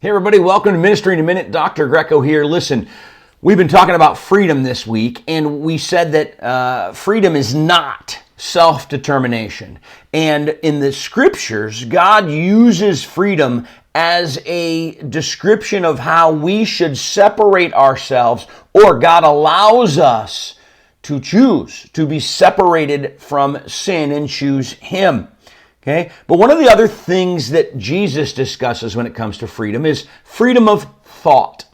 Hey everybody, welcome to Ministry in a Minute. Dr. Greco here. Listen, we've been talking about freedom this week, and we said that freedom is not self-determination. And in the scriptures, God uses freedom as a description of how we should separate ourselves, or God allows us to choose to be separated from sin and choose Him. Okay? But one of the other things that Jesus discusses when it comes to freedom is freedom of thought.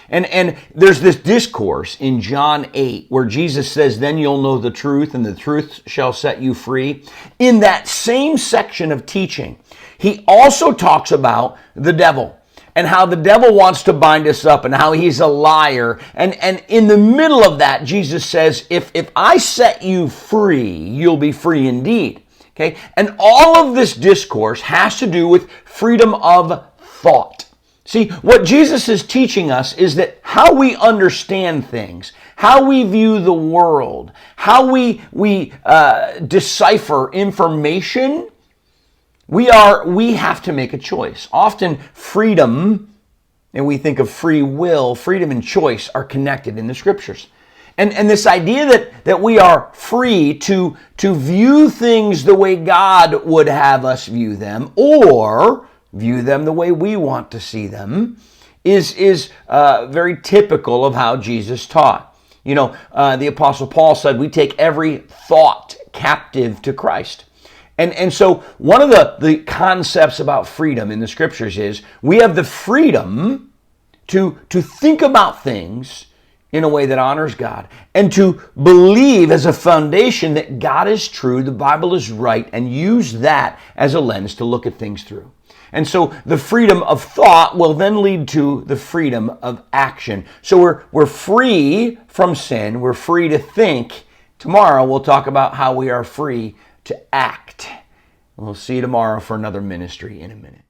And there's this discourse in John 8 where Jesus says, "Then you'll know the truth, and the truth shall set you free." In that same section of teaching, he also talks about the devil and how the devil wants to bind us up and how he's a liar. And in the middle of that, Jesus says, if I set you free, you'll be free indeed. Okay? And all of this discourse has to do with freedom of thought. See, what Jesus is teaching us is that how we understand things, how we view the world, how we decipher information, we have to make a choice. Often freedom, and we think of free will, freedom and choice are connected in the scriptures. And this idea that we are free to view things the way God would have us view them, or view them the way we want to see them, is very typical of how Jesus taught. You know, the Apostle Paul said, we take every thought captive to Christ. And so one of the concepts about freedom in the scriptures is we have the freedom to think about things in a way that honors God, and to believe as a foundation that God is true, the Bible is right, and use that as a lens to look at things through. And so the freedom of thought will then lead to the freedom of action. So we're free from sin, we're free to think. Tomorrow we'll talk about how we are free to act. We'll see you tomorrow for another Ministry in a Minute.